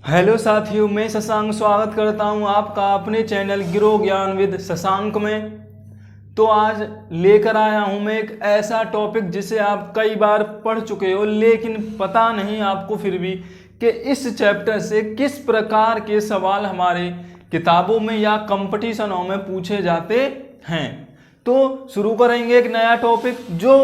Hello साथियों, मैं शशांक स्वागत करता हूं आपका अपने चैनल गिरो ज्ञान विद शशांक में। तो आज लेकर आया हूं मैं एक ऐसा टॉपिक जिसे आप कई बार पढ़ चुके हो, लेकिन पता नहीं आपको फिर भी कि इस चैप्टर से किस प्रकार के सवाल हमारे किताबों में या कंपटीशनों में पूछे जाते हैं। तो शुरू करेंगे एक नया टॉपिक जो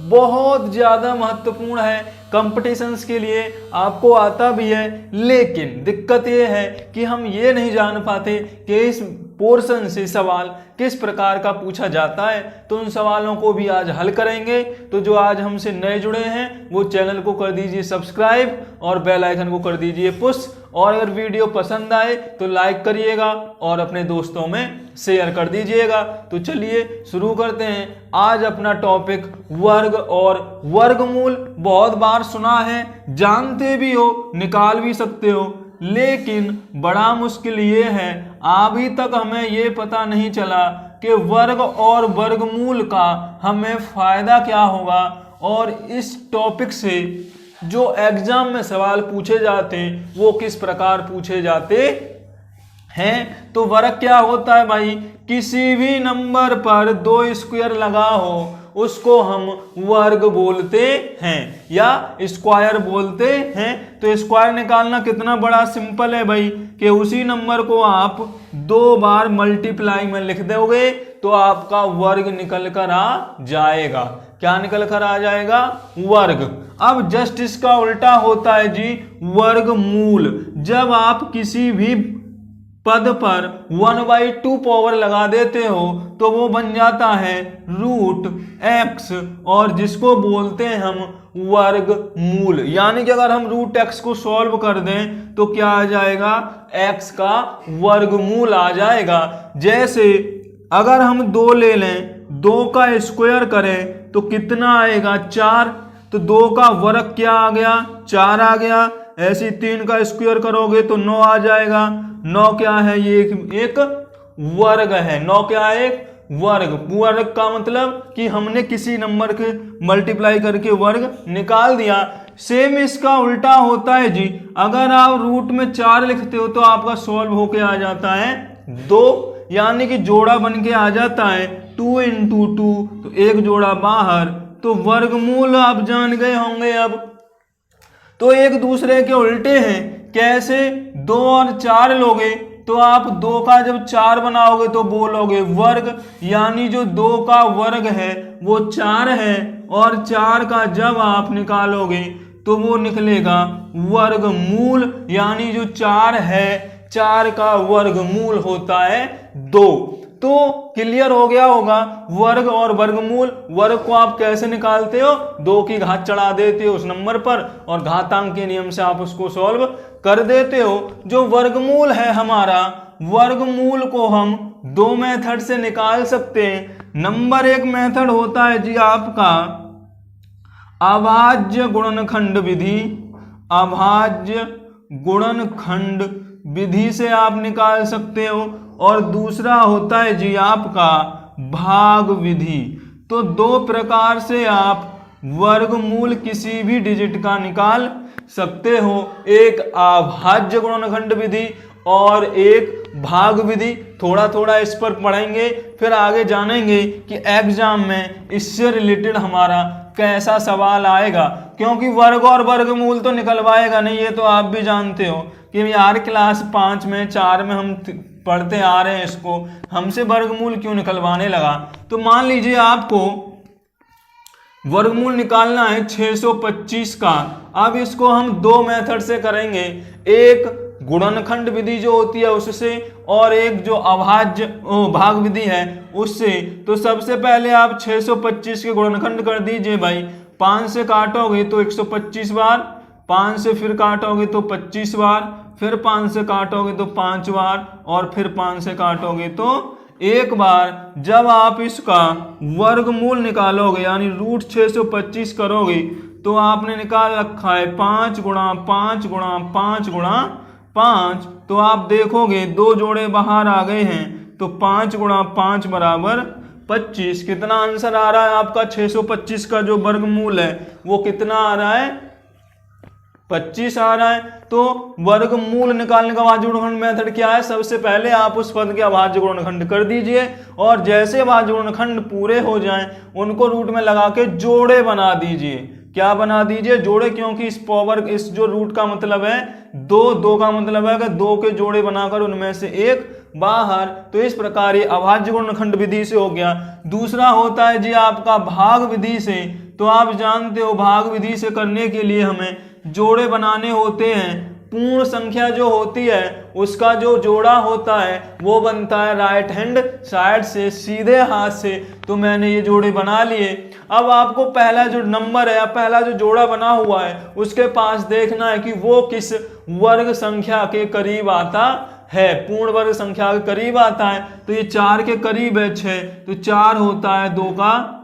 बहुत ज़्यादा महत्वपूर्ण है कंपटीशंस के लिए, आपको आता भी है, लेकिन दिक्कत ये है कि हम ये नहीं जान पाते कि इस पोर्शन से सवाल किस प्रकार का पूछा जाता है। तो उन सवालों को भी आज हल करेंगे। तो जो आज हमसे नए जुड़े हैं वो चैनल को कर दीजिए सब्सक्राइब और बेल आइकन को कर दीजिए पुश, और अगर वीडियो पसंद आए तो लाइक करिएगा और अपने दोस्तों में शेयर कर दीजिएगा। तो चलिए शुरू करते हैं आज अपना टॉपिक वर्ग और वर्गमूल। बहुत बार सुना है, जानते भी हो, निकाल भी सकते हो, लेकिन बड़ा मुश्किल ये है अभी तक हमें ये पता नहीं चला कि वर्ग और वर्गमूल का हमें फायदा क्या होगा, और इस टॉपिक से जो एग्जाम में सवाल पूछे जाते हैं वो किस प्रकार पूछे जाते हैं। तो वर्ग क्या होता है भाई? किसी भी नंबर पर दो स्क्वायर लगा हो उसको हम वर्ग बोलते हैं या स्क्वायर बोलते हैं। तो स्क्वायर निकालना कितना बड़ा सिंपल है भाई कि उसी नंबर को आप दो बार मल्टीप्लाई में लिख दोगे तो आपका वर्ग निकल कर आ जाएगा। क्या निकल कर आ जाएगा? वर्ग। अब जस्ट इसका उल्टा होता है जी वर्गमूल। जब आप किसी भी पद पर 1/2 पावर लगा देते हो तो वो बन जाता है √x, और जिसको बोलते हैं हम वर्गमूल। यानी कि अगर हम √x को सॉल्व कर दें तो क्या आ जाएगा? x का वर्गमूल आ जाएगा। जैसे अगर हम 2 ले लें, 2 का स्क्वायर करें तो कितना आएगा? 4। तो 2 का वर्ग क्या आ गया? 4 आ गया। ऐसे 3 का स्क्वायर करोगे तो 9 आ जाएगा। 9 क्या है? ये एक वर्ग है। 9 क्या है? एक वर्ग। वर्ग का मतलब कि हमने किसी नंबर के मल्टीप्लाई करके वर्ग निकाल दिया। सेम इसका उल्टा होता है जी। अगर आप रूट में 4 लिखते हो तो आपका सॉल्व होके आ जाता है 2, यानी कि जोड़ा बन के आ जाता है 2 × 2, तो एक जोड़ा बाहर। तो वर्गमूल आप जान गए होंगे अब। तो एक दूसरे के उल्टे हैं। कैसे? 2 और 4 लोगे तो आप 2 का जब 4 बनाओगे तो बोलोगे वर्ग, यानी जो 2 का वर्ग है वो 4 है, और 4 का जब आप निकालोगे तो वो निकलेगा वर्गमूल, यानी जो 4 है 4 का वर्गमूल होता है 2। तो क्लियर हो गया होगा वर्ग और वर्गमूल। वर्ग को आप कैसे निकालते हो? 2 की घात चढ़ा देते हो उस नंबर पर और घातांक के नियम से आप उसको सॉल्व कर देते हो। जो वर्गमूल है हमारा, वर्गमूल को हम 2 मेथड से निकाल सकते हैं। नंबर 1 मेथड होता है जी आपका अभाज्य गुणनखंड विधि। अभाज्य गुणनखंड विधि से आप निकाल सकते हो। और दूसरा होता है जी आपका भाग विधि। तो 2 प्रकार से आप वर्गमूल किसी भी डिजिट का निकाल सकते हो, एक अभाज्य गुणनखंड विधि और एक भाग विधि। थोड़ा थोड़ा इस पर पढ़ेंगे, फिर आगे जानेंगे कि एग्जाम में इससे रिलेटेड हमारा कैसा सवाल आएगा, क्योंकि वर्ग और वर्गमूल तो निकलवाएगा नहीं, ये तो आप भी जानते हो कि यार क्लास 5 में 4 में हम पढ़ते आ रहे हैं, इसको हमसे वर्गमूल क्यों निकलवाने लगा। तो मान लीजिए आपको वर्गमूल निकालना है 625 का। अब इसको हम 2 मेथड से करेंगे, एक गुणनखंड विधि जो होती है उससे, और एक जो अभाज्य भाग विधि है उससे। तो सबसे पहले आप 625 के गुणनखंड कर दीजिए भाई। 5 से काटोगे तो 125 बार, 5 से फिर काटोगे तो 25 बार, फिर 5 से काटोगे तो 5 बार, और फिर 5 से काटोगे तो 1 बार। जब आप इसका वर्गमूल निकालोगे यानी √625 करोगे तो आपने निकाल रखा है 5 × 5 × 5 × 5। तो आप देखोगे 2 जोड़े बाहर आ गए हैं, तो 5 × 5 बराबर 25। कितना आंसर आ रहा है आपका? 625 का जो वर्गमूल है वो कितना आ रहा है? 25 आ रहा है। तो वर्गमूल निकालने का अभाज्य गुणनखंड मेथड क्या है? सबसे पहले आप उस पद के अभाज्य गुणनखंड कर दीजिए और जैसे अभाज्य गुणनखंड पूरे हो जाएं उनको रूट में लगा के जोड़े बना दीजिए। क्या बना दीजिए? जोड़े, क्योंकि इस जो रूट का मतलब है दो का मतलब है कि 2 के जोड़े बनाकर उनमें से एक बाहर। तो इस प्रकार ये अभाज्य गुणनखंड विधि से हो गया। दूसरा होता है जी आपका भाग विधि से। तो आप जानते हो भाग विधि से करने के लिए हमें जोड़े बनाने होते हैं। पूर्ण संख्या जो होती है उसका जो जोड़ा होता है वो बनता है राइट हैंड साइड से, सीधे हाथ से। तो मैंने ये जोड़े बना लिए। अब आपको पहला जो नंबर है या पहला जो जोड़ा बना हुआ है उसके पास देखना है कि वो किस वर्ग संख्या के करीब आता है। पूर्ण वर्ग संख्या के करीब आता है। तो ये 4 के करीब है 6, तो 4 होता है 2 का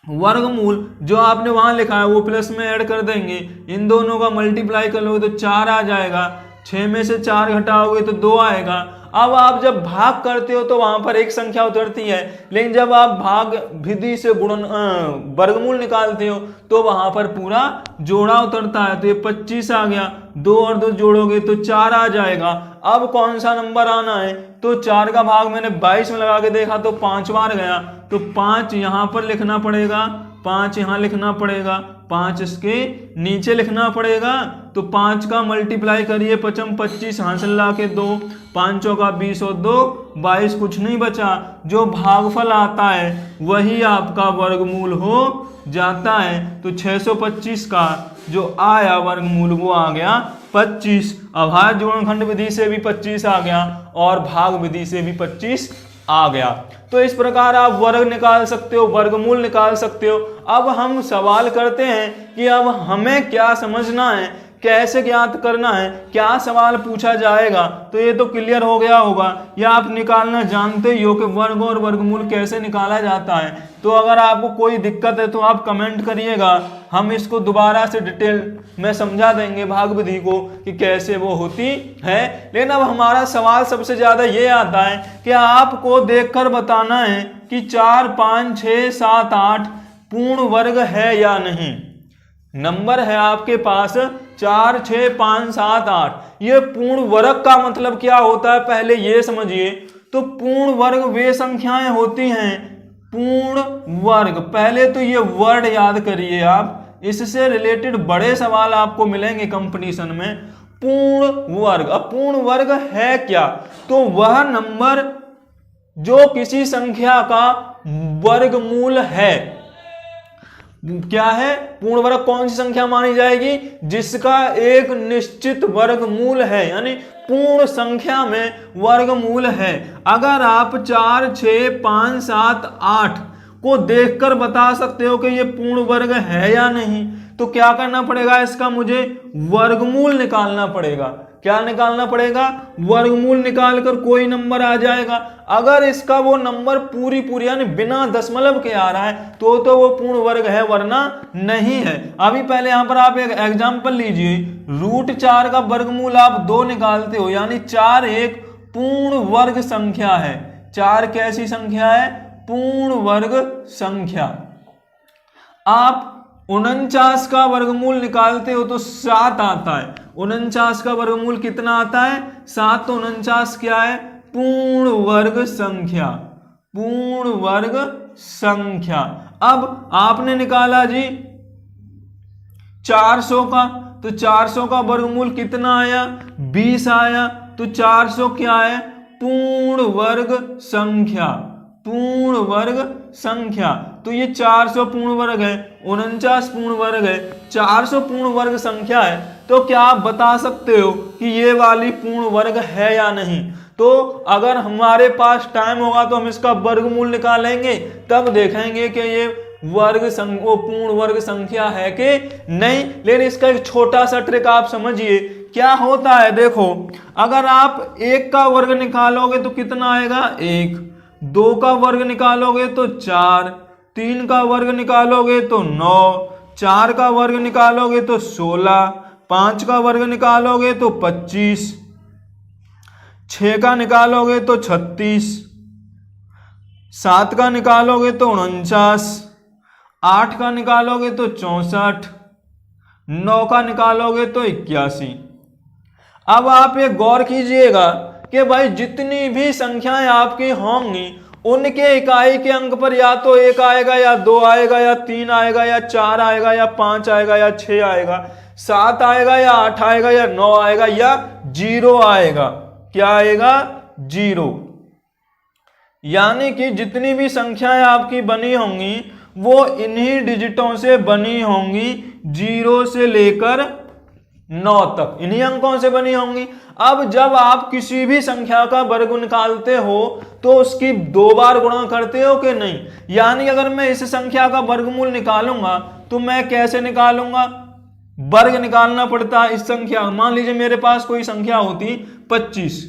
वर्गमूल। जो आपने वहां लिखा है वो प्लस में ऐड कर देंगे, इन दोनों का मल्टीप्लाई कर लोगे तो 4 आ जाएगा। 6 में से 4 घटाओगे तो 2 आएगा। अब आप जब भाग करते हो तो वहां पर एक संख्या उतरती है, लेकिन जब आप भाग विधि से वर्गमूल निकालते हो तो वहां पर पूरा जोड़ा उतरता है। तो ये 25 आ गया, 2 और 2 जोड़ोगे तो 4 आ जाएगा। अब कौन सा नंबर आना है? तो 4 का भाग मैंने 22 में लगा के देखा तो 5 बार गया। तो 5 यहां पर लिखना पड़ेगा, 5 यहां लिखना पड़ेगा, 5 इसके नीचे लिखना पड़ेगा। तो 5 का मल्टीप्लाई करिए, 5 25 हासिल ला के 2, 5 चौका 20 और 2 22, कुछ नहीं बचा। जो भागफल आता है वही आपका वर्गमूल हो जाता है। तो 625 का जो आया वर्गमूल वो आ गया 25। अभाज्य गुणनखंड विधि से भी 25 आ गया और भाग विधि से भी 25 आ गया। तो इस प्रकार आप वर्ग निकाल सकते हो, वर्गमूल निकाल सकते हो। अब हम सवाल करते हैं कि अब हमें क्या समझना है, कैसे ज्ञात करना है, क्या सवाल पूछा जाएगा। तो ये तो क्लियर हो गया होगा, या आप निकालना जानते ही हो कि वर्ग और वर्गमूल कैसे निकाला जाता है। तो अगर आपको कोई दिक्कत है तो आप कमेंट करिएगा, हम इसको दोबारा से डिटेल में समझा देंगे भाग विधि को कि कैसे वो होती है। लेकिन अब हमारा सवाल सबसे ज्यादा ये आता है कि आपको देखकर बताना है कि 4 5 6 7 8 पूर्ण वर्ग है या नहीं। नंबर है आपके पास 4 6 5 7 8। ये पूर्ण वर्ग का मतलब क्या होता है पहले ये समझिए। तो पूर्ण वर्ग वे संख्याएं होती हैं, पूर्ण वर्ग। पहले तो ये वर्ड याद करिए आप, इससे रिलेटेड बड़े सवाल आपको मिलेंगे कंपटीशन में। पूर्ण वर्ग, अब पूर्ण वर्ग है क्या? तो वह नंबर जो किसी संख्या का वर्गमूल है। क्या है? पूर्ण वर्ग कौन सी संख्या मानी जाएगी? जिसका एक निश्चित वर्गमूल है, यानी पूर्ण संख्या में वर्गमूल है। अगर आप 4 6 5 7 8 को देखकर बता सकते हो कि ये पूर्ण वर्ग है या नहीं, तो क्या करना पड़ेगा? इसका मुझे वर्गमूल निकालना पड़ेगा। क्या निकालना पड़ेगा? वर्गमूल निकालकर कोई नंबर आ जाएगा। अगर इसका वो नंबर पूरी यानी बिना दशमलव के आ रहा है तो वो पूर्ण वर्ग है, वरना नहीं है। अभी पहले यहां पर आप एक एग्जांपल लीजिए। √4 का वर्गमूल आप 2 निकालते हो, यानी 4 एक पूर्ण वर्ग संख्या है। 4 कैसी संख्या है? पूर्ण वर्ग संख्या। आप 49 का वर्गमूल निकालते हो तो 7 आता है। 49 का वर्गमूल कितना आता है? 7। तो 49 क्या है? पूर्ण वर्ग संख्या, पूर्ण वर्ग संख्या। अब आपने निकाला जी 400 का, तो 400 का वर्गमूल कितना आया? 20 आया। तो 400 क्या है? पूर्ण वर्ग संख्या, पूर्ण वर्ग संख्या। तो ये 400 पूर्ण वर्ग है, 49 पूर्ण वर्ग है, 400 पूर्ण वर्ग संख्या है। तो क्या आप बता सकते हो कि ये वाली पूर्ण वर्ग है या नहीं? तो अगर हमारे पास टाइम होगा तो हम इसका वर्गमूल निकालेंगे, तब देखेंगे कि ये पूर्ण वर्ग संख्या है कि नहीं। लेकिन इसका एक छोटा सा ट्रिक आप समझिए, क्या होता है देखो। अगर आप 1 का वर्ग निकालोगे तो कितना आएगा? 1। 2 का वर्ग निकालोगे तो 4, 3 का वर्ग निकालोगे तो 9, 4 का वर्ग निकालोगे तो 16, 5 का वर्ग निकालोगे तो 25, 6 का निकालोगे तो 36, 7 का निकालोगे तो 49, 8 का निकालोगे तो 64, 9 का निकालोगे तो 81। अब आप ये गौर कीजिएगा कि भाई जितनी भी संख्याएं आपकी होंगी उनके इकाई के अंक पर या तो 1 आएगा या 2 आएगा या 3 आएगा या 4 आएगा या 5 आएगा या 6 आएगा, 7 आएगा या 8 आएगा या 9 आएगा या 0 आएगा। क्या आएगा? 0। यानी कि जितनी भी संख्याएं आपकी बनी होंगी वो इन्हीं डिजिटों से बनी होंगी, 0 से लेकर 9 तक, इन्हीं अंकों से बनी होंगी। अब जब आप किसी भी संख्या का वर्ग निकालते हो तो उसकी 2 बार गुणा करते हो कि नहीं? यानी अगर मैं इस संख्या का वर्गमूल निकालूंगा तो मैं कैसे निकालूंगा? वर्ग निकालना पड़ता है इस संख्या। मान लीजिए मेरे पास कोई संख्या होती 25,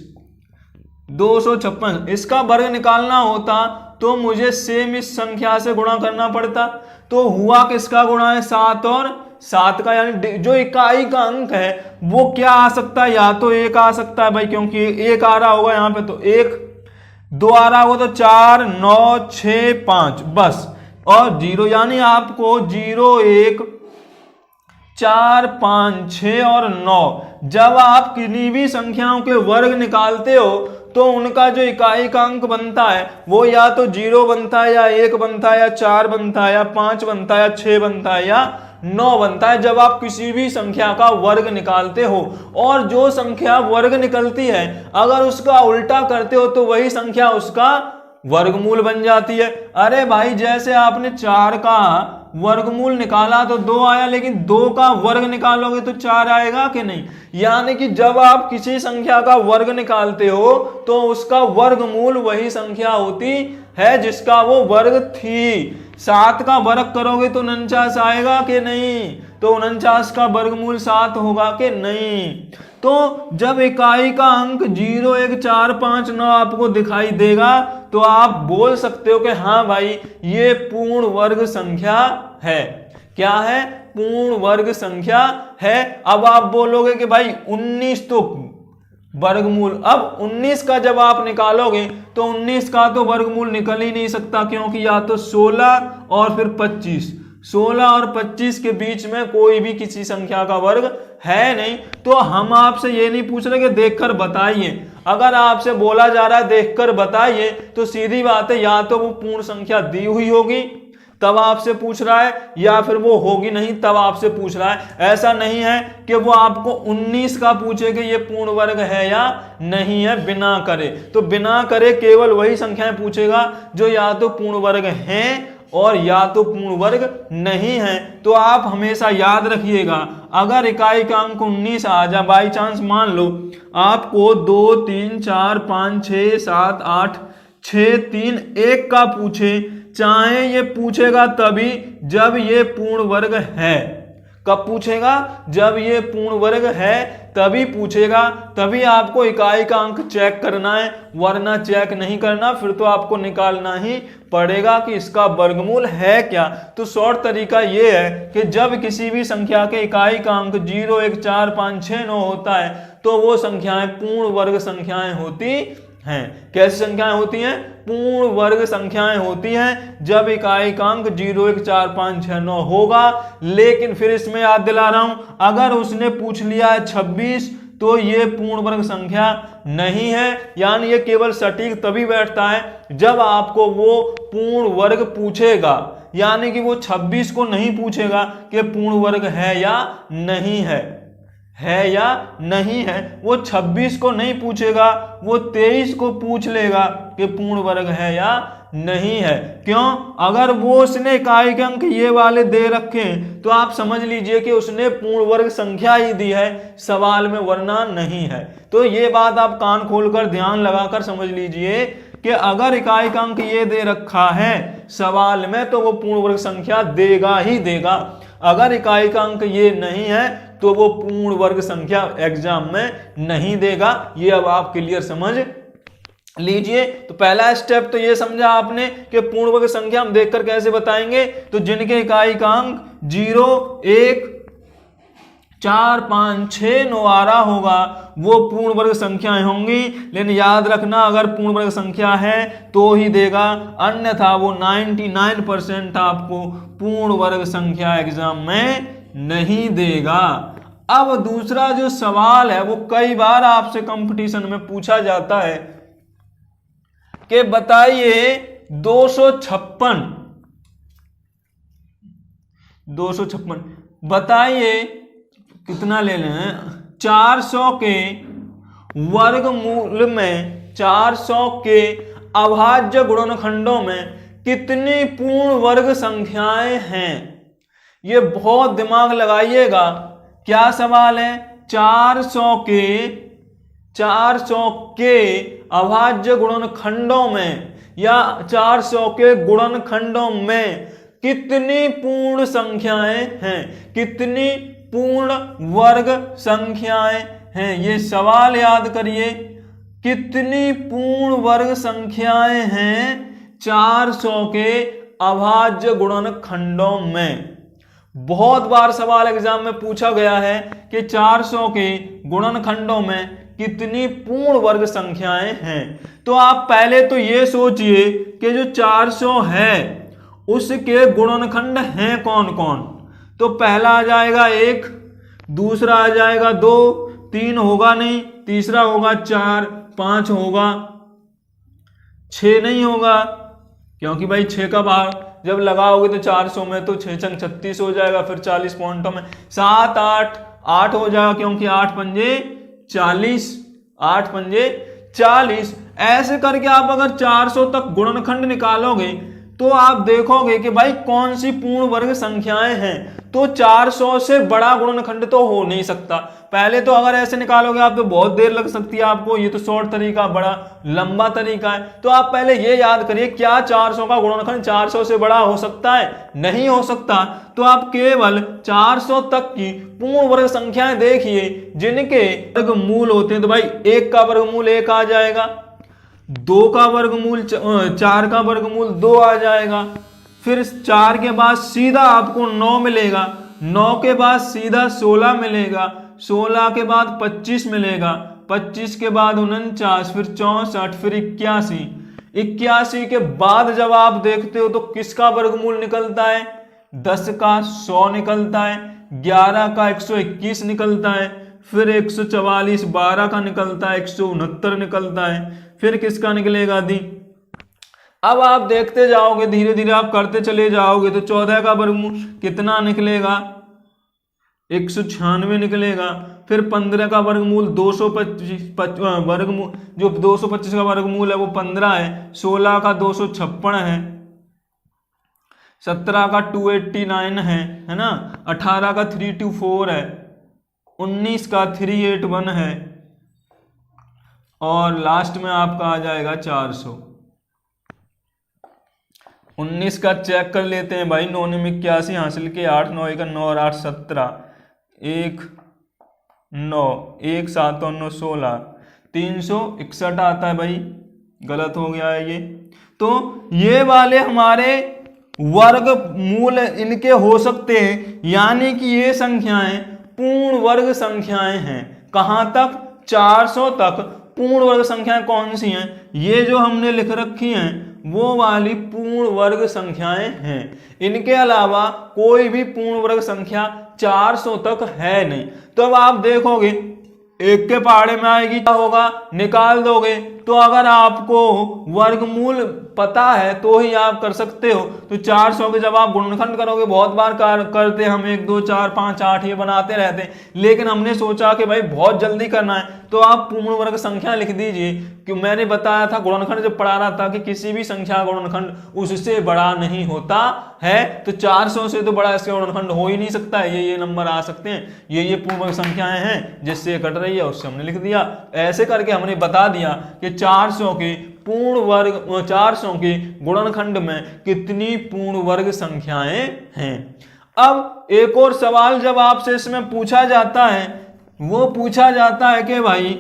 256, इसका वर्ग निकालना होता तो मुझे सेम इस संख्या से गुणा करना पड़ता। तो हुआ किसका गुणा है? 7 और 7 का, यानी जो इकाई का अंक है वो क्या आ सकता है? या तो 1 आ सकता है भाई, क्योंकि 1 आ रहा होगा यहाँ पे तो 1, 2 आ रहा होगा तो 4, 9, 6, 5 बस, और 0। यानी आपको 0, 1, 4, 5, 6 और 9 जब आप किन्हीं भी संख्याओं के वर्ग निकालते हो तो उनका जो इकाई का अंक बनता है वो या तो 0 बनता है या 1 बनता है या 4 बनता है या 5 बनता है या 6 बनता है या 9 बनता है, जब आप किसी भी संख्या का वर्ग निकालते हो। और जो संख्या वर्ग निकलती है अगर उसका उल्टा करते हो तो वही संख्या उसका वर्गमूल बन जाती है। अरे भाई जैसे आपने 4 का वर्गमूल निकाला तो 2 आया, लेकिन 2 का वर्ग निकालोगे तो 4 आएगा कि नहीं? यानी कि जब आप किसी संख्या का वर्ग निकालते हो तो उसका वर्गमूल वही संख्या होती है जिसका वो वर्ग थी। 7 का वर्ग करोगे तो 49 आएगा कि नहीं? तो 49 का वर्गमूल 7 होगा कि नहीं? तो जब इकाई का अंक 0, 1, 4, 5, 9 आपको दिखाई देगा तो आप बोल सकते हो कि हाँ भाई ये पूर्ण वर्ग संख्या है। क्या है? पूर्ण वर्ग संख्या है। अब आप बोलोगे कि भाई 19 तो वर्गमूल, अब 19 का जब आप निकालोगे तो 19 का तो वर्गमूल निकल ही नहीं सकता, क्योंकि या तो 16 और फिर 25, 16 और 25 के बीच में कोई भी किसी संख्या का वर्ग है नहीं। तो हम आपसे ये नहीं पूछ रहे कि देखकर बताइए। अगर आपसे बोला जा रहा है देखकर बताइए तो सीधी बात है या तो वो पूर्ण संख्या दी हुई होगी तब आपसे पूछ रहा है, या फिर वो होगी नहीं तब आपसे पूछ रहा है। ऐसा नहीं है कि वो आपको 19 का पूछे कि ये पूर्ण वर्ग है या नहीं है बिना करे। तो बिना करे केवल वही संख्याएं पूछेगा जो या तो पूर्ण वर्ग हैं और या तो पूर्ण वर्ग नहीं है। तो आप हमेशा याद रखिएगा, अगर इकाई का अंक 19 आ जाए, बाई चांस मान लो आपको 2, 3, 4, 5, 6, 7, 8, 6, 3, 1 का पूछे, चाहे ये पूछेगा तभी जब ये पूर्ण वर्ग है। कब पूछेगा? जब ये पूर्ण वर्ग है तभी पूछेगा, तभी आपको इकाई का अंक चेक करना है, वरना चेक नहीं करना, फिर तो आपको निकालना ही पड़ेगा कि इसका वर्गमूल है क्या। तो शॉर्ट तरीका ये है कि जब किसी भी संख्या के इकाई का अंक 0, 1, 4, 5, 6, 9 होता है तो वो संख्याएं पूर्ण वर्ग संख्याएं होती हैं। कैसी संख्याएं होती हैं? पूर्ण वर्ग संख्याएं होती हैं जब इकाई का अंक 0, 1, 4, 5, 6, 9 होगा। लेकिन फिर इसमें याद दिला रहा हूं, अगर उसने पूछ लिया है 26 तो ये पूर्ण वर्ग संख्या नहीं है। यानी ये केवल सटीक तभी बैठता है जब आपको वो पूर्ण वर्ग पूछेगा, यानी कि वो 26 को नहीं पूछेगा कि पूर्ण वर्ग है या नहीं है या नहीं है। वो 26 को नहीं पूछेगा, वो 23 को पूछ लेगा कि पूर्ण वर्ग है या नहीं है। क्यों? अगर वो उसने इकाई के अंक ये वाले दे रखे हैं तो आप समझ लीजिए कि उसने पूर्ण वर्ग संख्या ही दी है सवाल में, वरना नहीं है। तो ये बात आप कान खोलकर ध्यान लगाकर समझ लीजिए कि अगर इकाई का अंक ये दे रखा है सवाल में तो वो पूर्ण वर्ग संख्या देगा ही देगा। अगर इकाई का अंक ये नहीं है तो वो पूर्ण वर्ग संख्या एग्जाम में नहीं देगा। ये अब आप क्लियर समझ लीजिए। तो पहला स्टेप तो ये समझा आपने कि पूर्ण वर्ग संख्या हम देखकर कैसे बताएंगे। तो जिनके इकाई का अंक 0, 1, 4, 5, 6, 9 आ रहा होगा वो पूर्ण वर्ग संख्याएं होंगी। लेकिन याद रखना, अगर पूर्ण वर्ग संख्या है तो ही देगा, अन्यथा वो 99% आपको पूर्ण वर्ग संख्या एग्जाम में नहीं देगा। अब दूसरा जो सवाल है वो कई बार आपसे कंपटीशन में पूछा जाता है कि बताइए 256 बताइए कितना ले लें 400 के वर्गमूल में 400 के अभाज्य गुणनखंडों में कितनी पूर्ण वर्ग संख्याएं हैं। ये बहुत दिमाग लगाइएगा। क्या सवाल है? 400 के अभाज्य गुणनखंडों में या 400 के गुणनखंडों में कितनी पूर्ण संख्याएं हैं, कितनी पूर्ण वर्ग संख्याएं हैं। ये सवाल याद करिए, कितनी पूर्ण वर्ग संख्याएं हैं 400 के अभाज्य गुणनखंडों में। बहुत बार सवाल एग्जाम में पूछा गया है कि 400 के गुणनखंडों में कितनी पूर्ण वर्ग संख्याएं हैं। तो आप पहले तो ये सोचिए कि जो 400 है उसके गुणनखंड हैं कौन कौन। तो पहला आ जाएगा 1, दूसरा आ जाएगा 2, 3 होगा नहीं, तीसरा होगा 4, 5 होगा, 6 नहीं होगा क्योंकि भाई 6 का बाहर जब लगाओगे तो 400 में तो 6 चंग 36 हो जाएगा, फिर 40 पॉइंटों में 7, 8 हो जाएगा क्योंकि 8 पंजे 40, 8 पंजे 40। ऐसे करके आप अगर 400 तक गुणनखंड निकालोगे तो आप देखोगे कि भाई कौन सी पूर्ण वर्ग संख्याएं हैं। तो 400 से बड़ा गुणनखंड तो हो नहीं सकता। पहले तो अगर ऐसे निकालोगे आप तो बहुत देर लग सकती है आपको, ये तो शॉर्ट तरीका, बड़ा लंबा तरीका है। तो आप पहले ये याद करिए, क्या 400 का गुणनखंड 400 से बड़ा हो सकता है? नहीं हो सकता। तो आप केवल 400 तक की पूर्ण वर्ग संख्याएं देखिए जिनके वर्गमूल होते हैं। तो भाई 1 का वर्गमूल 1 आ जाएगा, 2 का वर्गमूल 4 का वर्गमूल 2 आ जाएगा, फिर 4 के बाद सीधा आपको 9 मिलेगा, 9 के बाद सीधा 16 मिलेगा, 16 के बाद 25 मिलेगा, 25 के बाद 49, फिर 64, फिर 81, 81 के बाद जब आप देखते हो तो किसका वर्गमूल निकलता है? 10 का 100 निकलता है, 11 का 121 निकलता है, फिर 144, 12 का निकलता है, 169 निकलता है, फिर किसका निकलेगा दी। अब आप देखते जाओगे, धीरे धीरे आप करते चले जाओगे तो 14 का वर्गमूल कितना निकलेगा? 196 निकलेगा, फिर 15 का वर्गमूल 225 वर्गमूल, जो 225 का वर्गमूल है वो 15 है, 16 का 256 है, 17 का 289 है ना, 18 का 324 है, 19 का 381 है और लास्ट में आपका आ जाएगा 400। 19 का चेक कर लेते हैं भाई, 9 ने 81 हासिल के, 8 9 1 9 और 8 17, 1 9 1 7 और 9 16, 361 आता है भाई, गलत हो गया है ये। तो ये वाले हमारे वर्गमूल इनके हो सकते हैं, यानी कि ये संख्याएं पूर्ण वर्ग संख्याएं हैं। कहां तक? 400 तक। पूर्ण वर्ग संख्याएं कौन सी हैं? ये जो हमने लिख रखी हैं वो वाली पूर्ण वर्ग संख्याएं हैं। इनके अलावा कोई भी पूर्ण वर्ग संख्या 400 तक है नहीं। तो अब आप देखोगे एक के पहाड़े में आएगी, क्या होगा? निकाल दोगे। तो अगर आपको वर्गमूल पता है तो ही आप कर सकते हो। तो 400 के जब आप गुणनखंड करोगे, बहुत बार करते हम 1 2 4 5 8 ये बनाते रहते हैं, लेकिन हमने सोचा कि भाई बहुत जल्दी करना है तो आप पूर्ण वर्ग संख्या लिख दीजिए। कि मैंने बताया था गुणनखंड जब पढ़ा रहा था कि किसी भी संख्या गुणनखंड उससे बड़ा नहीं होता है। तो 400 से तो बड़ा इसका गुणनखंड हो ही नहीं सकता है। ये नंबर आ सकते हैं, ये पूर्ण वर्ग संख्याएं हैं जिससे कट रही है, उससे हमने लिख दिया। ऐसे करके हमने बता दिया कि 400 के पूर्ण वर्ग 400 के गुणनखंड में कितनी पूर्ण वर्ग संख्याएं हैं। अब एक और सवाल जब आपसे इसमें पूछा जाता है, वो पूछा जाता है कि भाई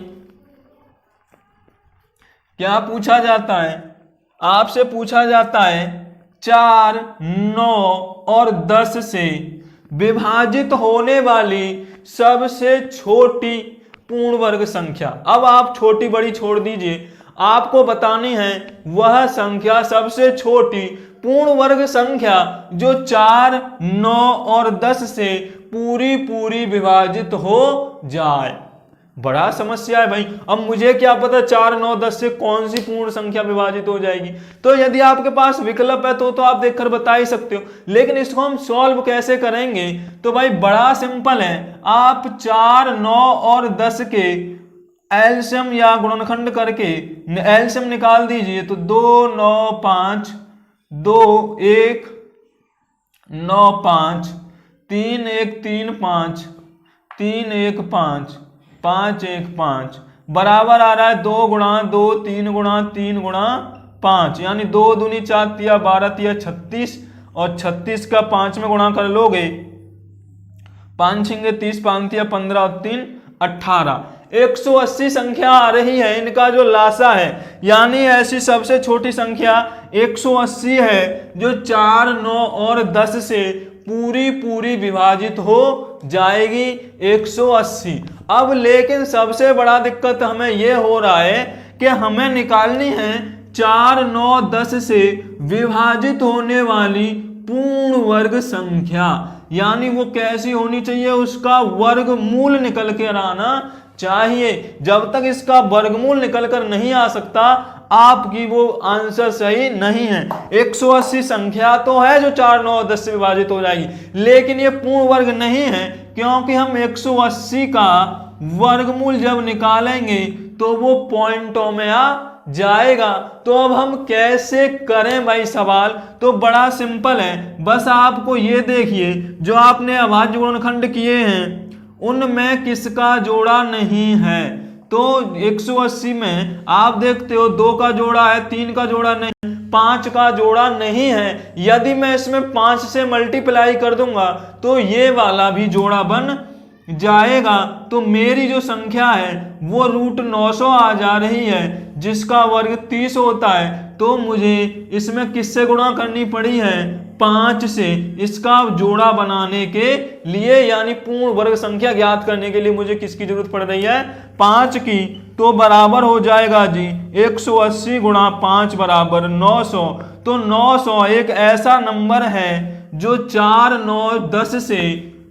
क्या पूछा जाता है? आपसे पूछा जाता है 4, 9 और 10 से विभाजित होने वाली सबसे छोटी पूर्ण वर्ग संख्या। अब आप छोटी बड़ी छोड़ दीजिए, आपको बतानी है वह संख्या, सबसे छोटी पूर्ण वर्ग संख्या जो 4, 9 और 10 से पूरी विभाजित हो जाए। बड़ा समस्या है भाई। अब मुझे क्या पता 4, 9, 10 से कौन सी पूर्ण संख्या विभाजित हो जाएगी। तो यदि आपके पास विकल्प है तो आप देखकर बता ही सकते हो, लेकिन इसको हम सॉल्व कैसे करेंगे? तो भाई बड़ा सिंपल है। आप 4, 9 और 10 के एलसीएम या गुणनखंड करके एलसीएम निकाल दीजिए। तो 2, 9, 5, 2, 1, 9, 5, 3, 1, 3, 5, 3, 1, 5, 5, 1, 5 बराबर आ रहा है 2 गुणा 2, 3 गुणा 3 गुणा 5, यानी 2 दूनी 4 तिया 12 तिया 36, और 36 का 5 में गुणा कर लोगे 5 छिंगे 30, 5 तिया 15 और 3 18। 180 संख्या आ रही है इनका जो लासा है, यानी ऐसी सबसे छोटी संख्या 180 है जो 4, 9 और 10 से पूरी विभाजित हो जाएगी 180। अब लेकिन सबसे बड़ा दिक्कत हमें यह हो रहा है कि हमें निकालनी है 4, 9, 10 से विभाजित होने वाली पूर्ण वर्ग संख्या, यानी वो कैसी होनी चाहिए, उसका वर्गमूल निकल कर आना चाहिए। जब तक इसका वर्गमूल निकल कर नहीं आ सकता आपकी वो आंसर सही नहीं है। 180 संख्या तो है जो 4, 9 और 10 से विभाजित हो जाएगी, लेकिन ये पूर्ण वर्ग नहीं है, क्योंकि हम 180 का वर्गमूल जब निकालेंगे तो वो पॉइंटों में आ जाएगा। तो अब हम कैसे करें भाई सवाल? तो बड़ा सिंपल है, बस आपको ये देखिए जो आपने अभाज्य गुणनखंड किए हैं उनमें किसका जोड़ा नहीं है। तो 180 में आप देखते हो 2 का जोड़ा है, 3 का जोड़ा नहीं, 5 का जोड़ा नहीं है। यदि मैं इसमें 5 से मल्टीप्लाई कर दूंगा तो ये वाला भी जोड़ा बन जाएगा। तो मेरी जो संख्या है वो √900 आ जा रही है, जिसका वर्ग 30 होता है। तो मुझे इसमें किससे गुणा करनी पड़ी है? 5 से। इसका जोड़ा बनाने के लिए, यानी पूर्ण वर्ग संख्या ज्ञात करने के लिए मुझे किसकी जरूरत पड़ रही है? 5 की। तो बराबर हो जाएगा जी 180 गुणा 5 बराबर 900। तो 900 एक ऐसा नंबर है जो 4, 9, 10 से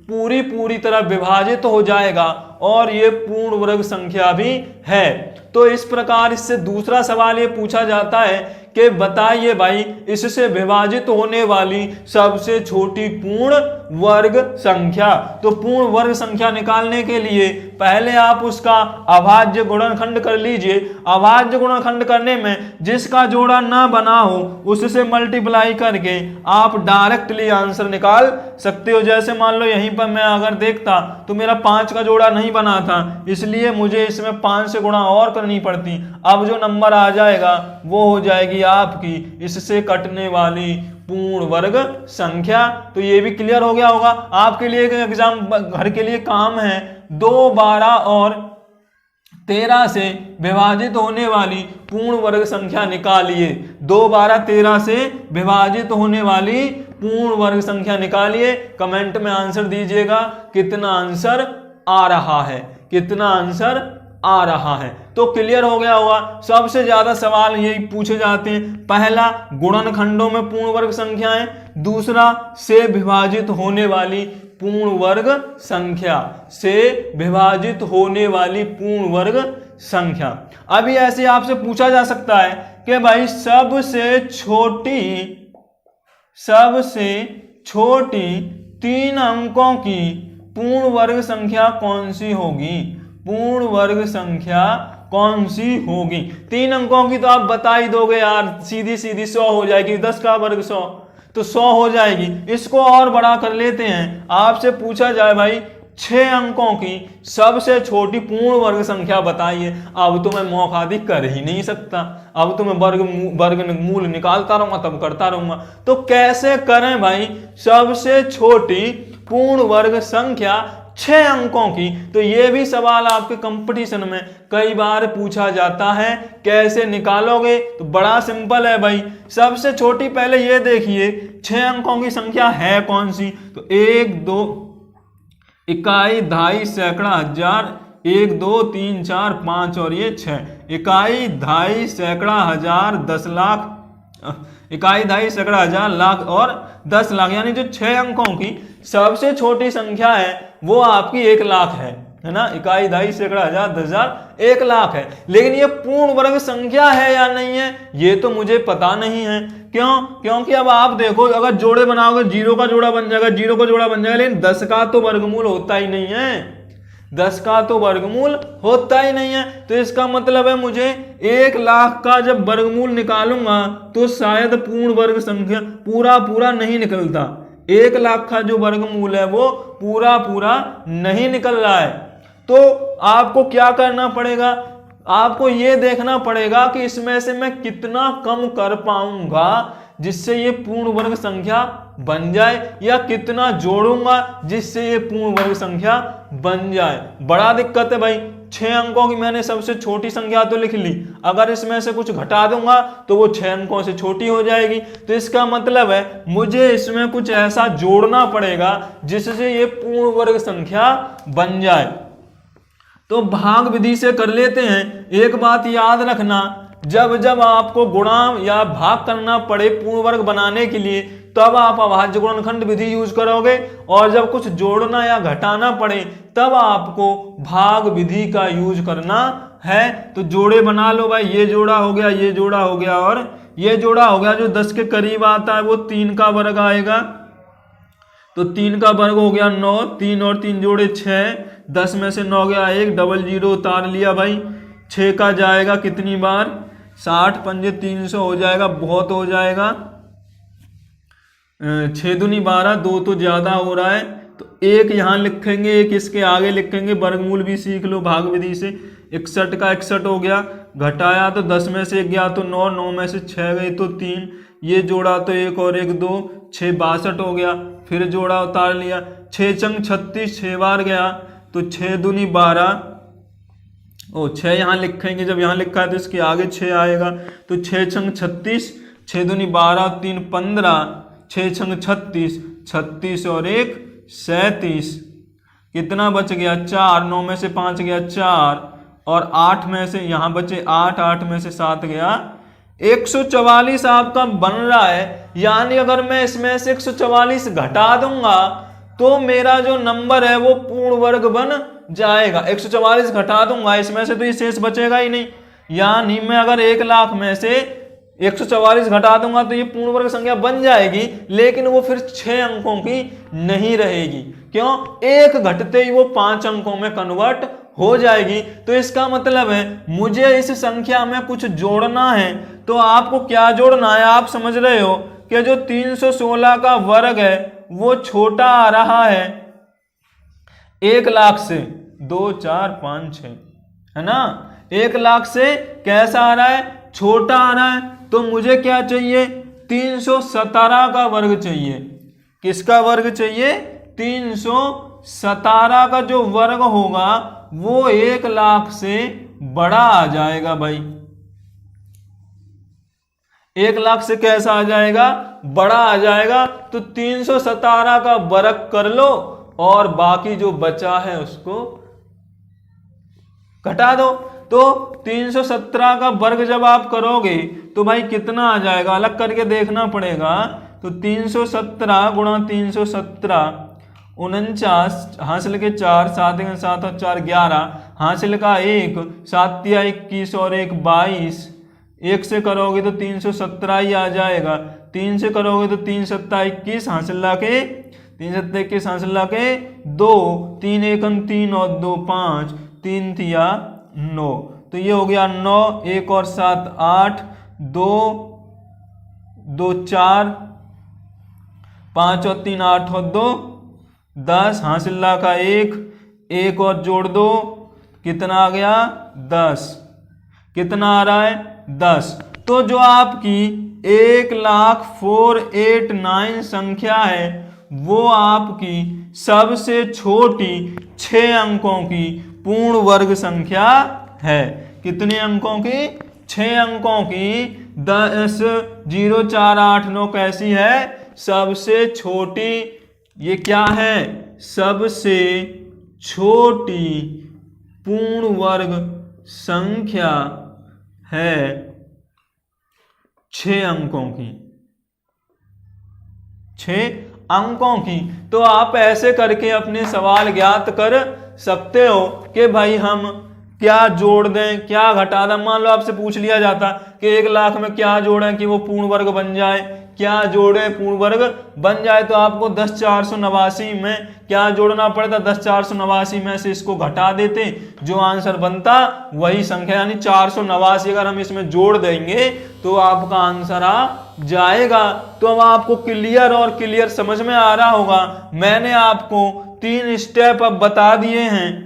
पूरी तरह विभाजित हो जाएगा, और ये पूर्ण वर्ग संख्या भी है। तो इस प्रकार इससे दूसरा सवाल ये पूछा जाता है कि बताइए भाई इससे विभाजित होने वाली सबसे छोटी पूर्ण वर्ग संख्या। तो पूर्ण वर्ग संख्या निकालने के लिए पहले आप उसका अभाज्य गुणनखंड कर लीजिए। अभाज्य गुणनखंड करने में जिसका जोड़ा ना बना हो उससे मल्टीप्लाई करके आप डायरेक्टली आंसर निकाल सकते हो। जैसे मान लो यहीं पर मैं अगर देखता तो मेरा 5 का जोड़ा नहीं बना था, इसलिए मुझे इसमें 5 से गुणा और करनी पड़ती। अब जो नंबर आ जाएगा वो हो जाएगी आपकी इससे कटने वाली पूर्ण वर्ग संख्या। तो ये भी क्लियर हो गया होगा। आपके लिए एक एग्जाम घर के लिए काम है, 2, 12 और 13 से विभाजित होने वाली पूर्ण वर्ग संख्या निकालिए। 2, 12, 13 से विभाजित होने वाली पूर्ण वर्ग संख्या निकालिए। कमेंट में आंसर दीजिएगा कितना आंसर आ रहा है, कितना आंसर आ रहा है। तो क्लियर हो गया होगा। सबसे ज्यादा सवाल यही पूछे जाते हैं। पहला गुणनखंडों में पूर्ण वर्ग संख्याएं, दूसरा से विभाजित होने वाली पूर्ण वर्ग संख्या, से विभाजित होने वाली पूर्ण वर्ग संख्या। अभी ऐसे आपसे पूछा जा सकता है कि भाई सबसे छोटी 3 अंकों की पूर्ण वर्ग संख्या कौन सी होगी? पूर्ण वर्ग संख्या कौन सी होगी? 3 अंकों की तो आप बता ही दोगे यार, सीधी 100 हो जाएगी। 10 का वर्ग 100 तो 100 हो जाएगी। इसको और बड़ा कर लेते हैं। आपसे पूछा जाए भाई 6 अंकों की सबसे छोटी पूर्ण वर्ग संख्या बताइए। अब तो मैं मौखादी कर ही नहीं सकता, अब तो मैं वर्गमूल निकालता रहूंगा, तब करता रहूंगा। तो कैसे करें भाई सबसे छोटी पूर्ण वर्ग संख्या 6 अंकों की? तो ये भी सवाल आपके कंपटीशन में कई बार पूछा जाता है। कैसे निकालोगे? तो बड़ा सिंपल है भाई। सबसे छोटी पहले ये देखिए 6 अंकों की संख्या है कौन सी? तो 1, 2, इकाई, दहाई, सैकड़ा, हजार, 1, 2, 3, 4, 5 और ये 6। इकाई, दहाई, सैकड़ा, हजार, 10 लाख, इकाई, दहाई, सैकड़ा, हजार, लाख और 10 लाख, यानी जो 6 अंकों की सबसे छोटी संख्या है वो आपकी 1 लाख है ना। इकाई, दहाई, सैकड़ा, हजार, 10,000, 1 लाख है। लेकिन ये पूर्ण वर्ग संख्या है या नहीं है ये तो मुझे पता नहीं है। क्यों? क्योंकि अब आप देखो, अगर जोड़े बनाओगे 0 का जोड़ा बन जाएगा, 0 का जोड़ा बन जाएगा, लेकिन 10 का तो वर्गमूल होता ही नहीं है। 10 का तो वर्गमूल होता ही नहीं है। तो इसका मतलब है मुझे 1 लाख का जब वर्गमूल निकालूंगा तो शायद पूर्ण वर्ग संख्या पूरा नहीं निकलता। 1 लाख का जो वर्गमूल है वो पूरा नहीं निकल रहा है। तो आपको क्या करना पड़ेगा? आपको ये देखना पड़ेगा कि इसमें से मैं कितना कम कर पाऊंगा जिससे ये पूर्ण वर्ग संख्या बन जाए, या कितना जोड़ूंगा जिससे ये पूर्ण वर्ग संख्या बन जाए। बड़ा दिक्कत है भाई। 6 अंकों की मैंने सबसे छोटी संख्या तो लिख ली, अगर इसमें से कुछ घटा दूंगा तो वो 6 अंकों से छोटी हो जाएगी। तो इसका मतलब है मुझे इसमें कुछ ऐसा जोड़ना पड़ेगा जिससे ये पूर्ण वर्ग संख्या बन जाए। तो भाग विधि से कर लेते हैं। एक बात याद रखना, जब आपको गुणा या भाग करना पड़े पूर्ण वर्ग बनाने के लिए तब आप अभाज्य गुणनखंड विधि यूज करोगे, और जब कुछ जोड़ना या घटाना पड़े तब आपको भाग विधि का यूज करना है। तो जोड़े बना लो भाई, ये जोड़ा हो गया, ये जोड़ा हो गया और ये जोड़ा हो गया। जो 10 के करीब आता है वो 3 का वर्ग आएगा, तो 3 का वर्ग हो गया 9, 3 और 3 जोड़े 6, 10 में से 9 गया 1, डबल 0 उतार लिया भाई। 6 का जाएगा कितनी बार? 60 पंजे 300 हो जाएगा, बहुत हो जाएगा। 6 दूनी 12, 2 तो ज्यादा हो रहा है, तो 1 यहाँ लिखेंगे, 1 इसके आगे लिखेंगे। वर्गमूल भी सीख लो भाग विधि से। 61 का 61 हो गया, घटाया तो 10 में से 1 गया तो 9, 9 में से 6 गए तो 3, ये जोड़ा तो 1 और 1 2, 6 62 हो गया। फिर जोड़ा उतार लिया, 6 चंग 36, 6 बार गया तो 6 दूनी 12, 6 यहाँ लिखेंगे, जब यहाँ लिखा है तो इसके आगे 6 आएगा, तो 6 छंग 36, 6 दूनी 12, 3 15, 6 छंग 36, 36 और 1 37, कितना बच गया? 4, 9 में से 5 गया 4, और 8 में से यहाँ बचे 8, 8 में से 7 गया 144 आपका बन रहा है। यानी अगर मैं इसमें से 144 घटा दूंगा तो मेरा जो नंबर है वो पूर्ण वर्ग बन जाएगा। 144 घटा दूंगा इसमें से तो ये शेष बचेगा ही नहीं। यानी मैं अगर 1 लाख में से 144 घटा दूंगा तो ये पूर्ण वर्ग संख्या बन जाएगी, लेकिन वो फिर 6 अंकों की नहीं रहेगी। क्यों? 1 घटते ही वो 5 अंकों में कन्वर्ट हो जाएगी। तो इसका मतलब है मुझे इस संख्या में कुछ जोड़ना है। तो आपको क्या जोड़ना है? आप समझ रहे हो कि जो 316 का वर्ग है वो छोटा आ रहा है 1 लाख से, 2 4 5 6, है ना। 1 लाख से कैसा आ रहा है? छोटा आ रहा है। तो मुझे क्या चाहिए? 317 का वर्ग चाहिए। किसका वर्ग चाहिए? 317 का जो वर्ग होगा वो 1 लाख से बड़ा आ जाएगा भाई। 1 लाख से कैसा आ जाएगा? बड़ा आ जाएगा। तो 317 का वर्ग कर लो और बाकी जो बचा है उसको घटा दो। तो 317 का वर्ग जब आप करोगे तो भाई कितना आ जाएगा? अलग करके देखना पड़ेगा। तो 317 गुणा 317, 49, हासिल के 4, 7 1 7 और 4 11, हासिल का 1, 7 तिया 21 और 1 22। 1 से करोगे तो 317 ही आ जाएगा। 3 से करोगे तो 3 7 21, हासिल ला के 3 7 21, हासिल ला के 2, 3 1 3 और 2 5, 3 तिया 9। तो ये हो गया 9, 1 और 7 8, 2 2 4, 5 और 3 8 और 2 10, हासिल ला का 1 और जोड़ 2, कितना आ गया? 10। कितना आ रहा है? 10। तो जो आपकी 1,04,89 संख्या है वो आपकी सबसे छोटी 6 अंकों की पूर्ण वर्ग संख्या है। कितने अंकों की? 6 अंकों की। 10 0 4 8 9 कैसी है? सबसे छोटी। ये क्या है? सबसे छोटी पूर्ण वर्ग संख्या है। 6 अंकों की, 6 अंकों की। तो आप ऐसे करके अपने सवाल ज्ञात कर सकते हो कि भाई हम क्या जोड़ दें, क्या घटा दें। मान लो आपसे पूछ लिया जाता कि 1 लाख में क्या जोड़ें कि वो पूर्ण वर्ग बन जाए, क्या जोड़े पूर्ण वर्ग बन जाए, तो आपको 10,489 में क्या जोड़ना पड़ता, 10,489 में से इसको घटा देते, जो आंसर बनता वही संख्या यानी 489 अगर हम इसमें जोड़ देंगे तो आपका आंसर आ जाएगा। तो अब आपको क्लियर और क्लियर समझ में आ रहा होगा। मैंने आपको 3 स्टेप अब बता दिए हैं।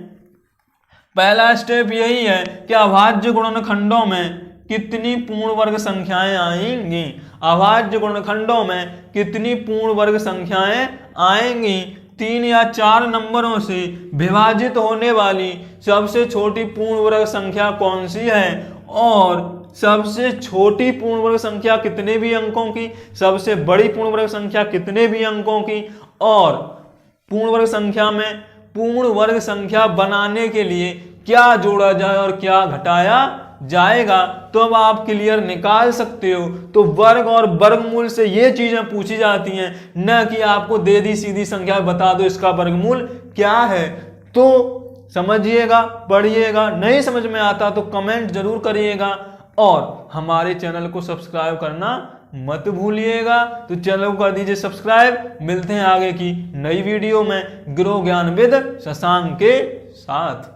पहला स्टेप यही है कि अभाज्य गुणनखंडों में कितनी पूर्ण वर्ग संख्याएं आएंगी, अभाज्य गुणनखंडों में कितनी पूर्ण वर्ग संख्याएं आएंगी। 3 या 4 नंबरों से विभाजित होने वाली सबसे छोटी पूर्ण वर्ग संख्या कौन सी है, और सबसे छोटी पूर्ण वर्ग संख्या कितने भी अंकों की, सबसे बड़ी पूर्ण वर्ग संख्या कितने भी अंकों की, और पूर्ण वर्ग संख्या में पूर्ण वर्ग संख्या बनाने के लिए क्या जोड़ा जाए और क्या घटाया जाएगा। तो अब आप क्लियर निकाल सकते हो। तो वर्ग और वर्गमूल से ये चीजें पूछी जाती हैं, न कि आपको दे दी सीधी संख्या बता दो इसका वर्गमूल क्या है। तो समझिएगा, पढ़िएगा, नहीं समझ में आता तो कमेंट जरूर करिएगा और हमारे चैनल को सब्सक्राइब करना मत भूलिएगा। तो चैनल को कर दीजिए सब्सक्राइब। मिलते हैं आगे की नई वीडियो में गिरो ज्ञान विद शशांक के साथ।